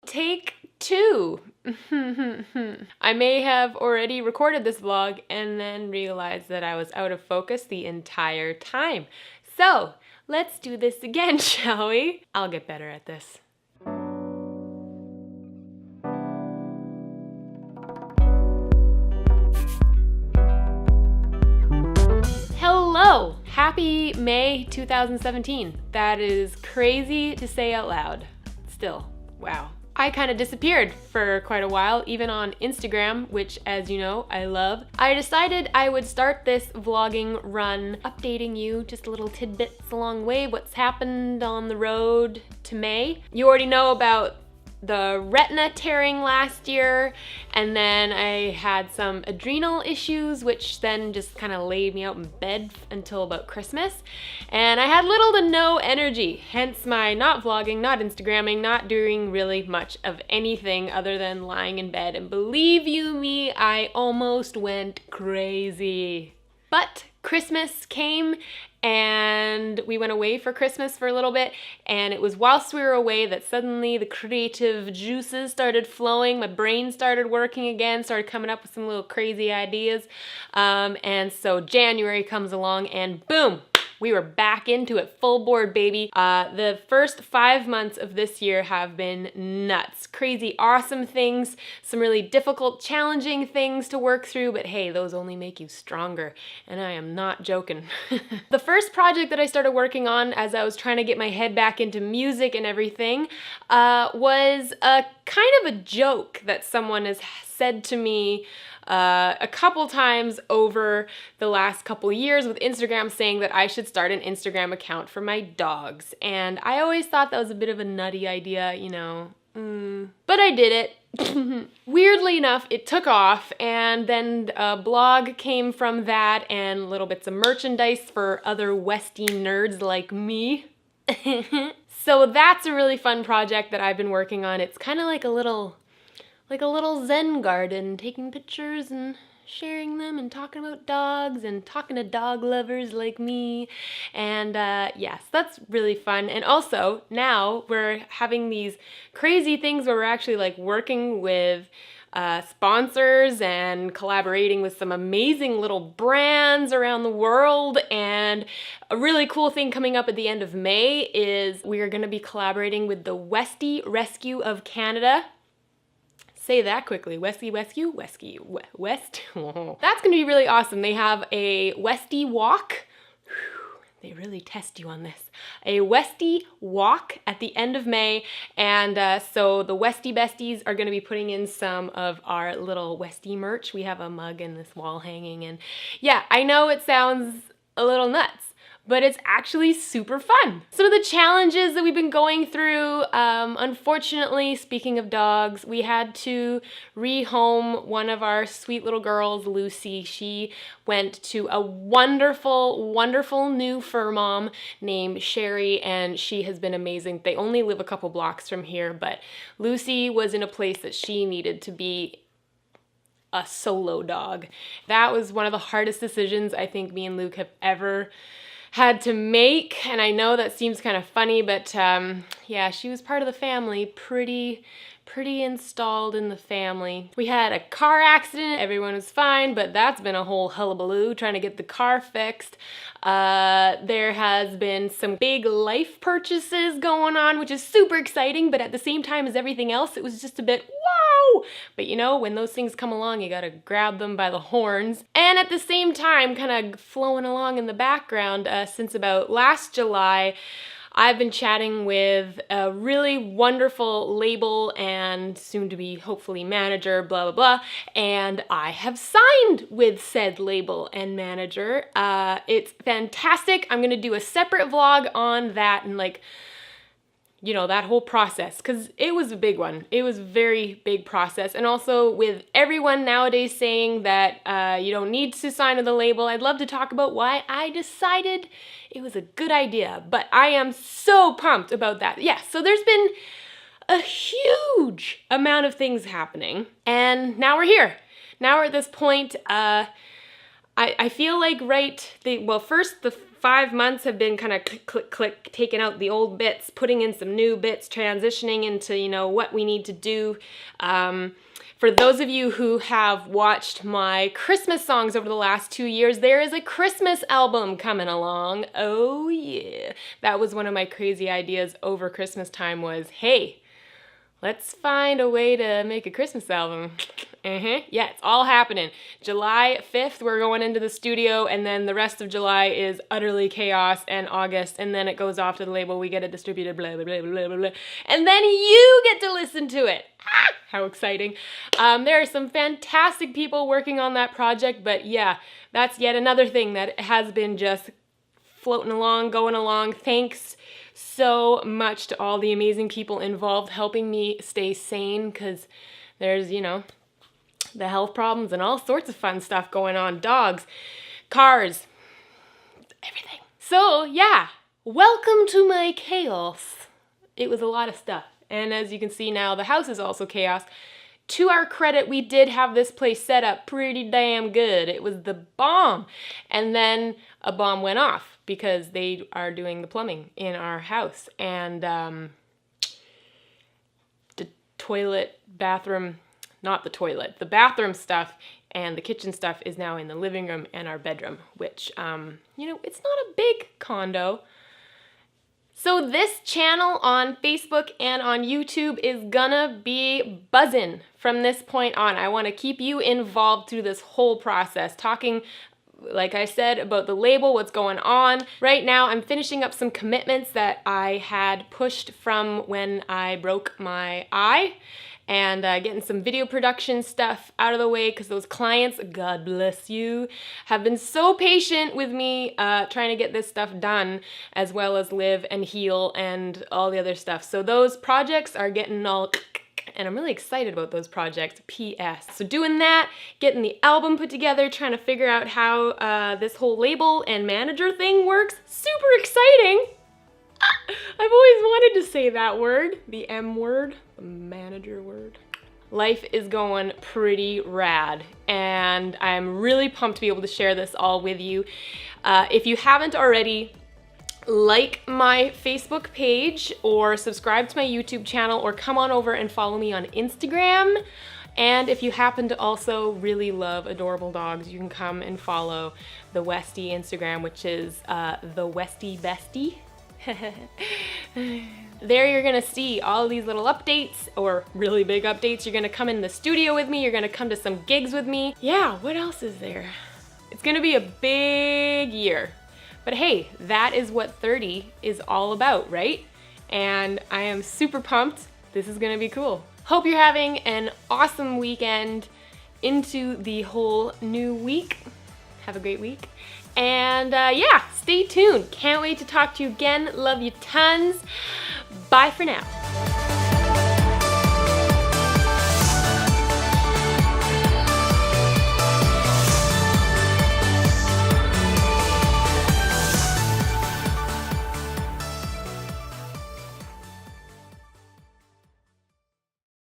Take 2. I may have already recorded this vlog and then realized that I was out of focus the entire time. So, let's do this again, shall we? I'll get better at this. Hello! Happy May 2017. That is crazy to say out loud. Still, wow. I kind of disappeared for quite a while, even on Instagram, which, as you know, I love. I decided I would start this vlogging run updating you just little tidbits along the way, what's happened on the road to May. You already know about the retina tearing last year, and then I had some adrenal issues, which then just kind of laid me out in bed until about Christmas. And I had little to no energy, hence my not vlogging, not Instagramming, not doing really much of anything other than lying in bed. And believe you me, I almost went crazy. But Christmas came and we went away for Christmas for a little bit, and it was whilst we were away that suddenly the creative juices started flowing, my brain started working again, started coming up with some little crazy ideas, and so January comes along and boom! We were back into it, full board, baby. The first 5 months of this year have been nuts. Crazy, awesome things, some really difficult, challenging things to work through, but hey, those only make you stronger, and I am not joking. The first project that I started working on as I was trying to get my head back into music and everything was a kind of a joke that someone has said to me a couple times over the last couple years with Instagram, saying that I should start an Instagram account for my dogs. And I always thought that was a bit of a nutty idea, you know. But I did it. Weirdly enough, it took off, and then a blog came from that and little bits of merchandise for other Westie nerds like me. So that's a really fun project that I've been working on. It's kind of like a little Zen garden, taking pictures and sharing them and talking about dogs and talking to dog lovers like me. And yes, that's really fun. And also now we're having these crazy things where we're actually like working with sponsors and collaborating with some amazing little brands around the world. And a really cool thing coming up at the end of May is we are going to be collaborating with the Westie Rescue of Canada. Say that quickly. Westie Rescue? Westie West? That's gonna be really awesome. They have a Westie walk. They really test you on this. A Westie walk at the end of May, and so the Westie Besties are gonna be putting in some of our little Westie merch. We have a mug in this wall hanging, and yeah, I know it sounds a little nuts, but it's actually super fun. Some of the challenges that we've been going through, unfortunately, speaking of dogs, we had to rehome one of our sweet little girls, Lucy. She went to a wonderful, wonderful new fur mom named Sherry, and she has been amazing. They only live a couple blocks from here, but Lucy was in a place that she needed to be a solo dog. That was one of the hardest decisions I think me and Luke have ever had to make, and I know that seems kind of funny, but yeah, she was part of the family, pretty installed in the family. We had a car accident, everyone was fine, but that's been a whole hullabaloo trying to get the car fixed. There has been some big life purchases going on, which is super exciting, but at the same time as everything else, it was just a bit whoa! But you know, when those things come along, you gotta grab them by the horns. And at the same time, kind of flowing along in the background, since about last July, I've been chatting with a really wonderful label and soon to be hopefully manager, blah, blah, blah, and I have signed with said label and manager. It's fantastic. I'm gonna do a separate vlog on that and like, you know, that whole process, because it was a big one. It was a very big process. And also with everyone nowadays saying that you don't need to sign with the label, I'd love to talk about why I decided it was a good idea. But I am so pumped about that. Yeah, so there's been a huge amount of things happening, and now we're here. Now we're at this point. I feel like first, the 5 months have been kind of click, click, click, taking out the old bits, putting in some new bits, transitioning into, what we need to do. For those of you who have watched my Christmas songs over the last 2 years, there is a Christmas album coming along. Oh yeah. That was one of my crazy ideas over Christmas time was, hey, let's find a way to make a Christmas album. Yeah, it's all happening. July 5th, we're going into the studio, and then the rest of July is utterly chaos, and August, and then it goes off to the label, we get it distributed, blah, blah, blah, blah, blah, blah. And then you get to listen to it. How exciting. There are some fantastic people working on that project, but yeah, that's yet another thing that has been just floating along, going along. Thanks so much to all the amazing people involved helping me stay sane, because there's, the health problems and all sorts of fun stuff going on. Dogs, cars, everything. So yeah, welcome to my chaos. It was a lot of stuff. And as you can see now, the house is also chaos. To our credit, we did have this place set up pretty damn good. It was the bomb. And then a bomb went off because they are doing the plumbing in our house. And the toilet, bathroom, not the toilet, the bathroom stuff and the kitchen stuff is now in the living room and our bedroom, which, it's not a big condo. So this channel on Facebook and on YouTube is gonna be buzzing from this point on. I wanna keep you involved through this whole process, talking, like I said, about the label, what's going on. Right now, I'm finishing up some commitments that I had pushed from when I broke my eye, and getting some video production stuff out of the way, because those clients, God bless you, have been so patient with me trying to get this stuff done, as well as live and heal and all the other stuff. So those projects are getting all, and I'm really excited about those projects, PS. So doing that, getting the album put together, trying to figure out how this whole label and manager thing works, super exciting. I've always wanted to say that word, the M word, the manager word. Life is going pretty rad, and I'm really pumped to be able to share this all with you. If you haven't already, like my Facebook page or subscribe to my YouTube channel or come on over and follow me on Instagram. And if you happen to also really love adorable dogs, you can come and follow the Westie Instagram, which is the Westie Bestie. There you're gonna see all these little updates, or really big updates. You're gonna come in the studio with me, you're gonna come to some gigs with me. Yeah, what else is there? It's gonna be a big year. But hey, that is what 30 is all about, right? And I am super pumped. This is gonna be cool. Hope you're having an awesome weekend into the whole new week. Have a great week. And yeah, stay tuned. Can't wait to talk to you again. Love you tons. Bye for now.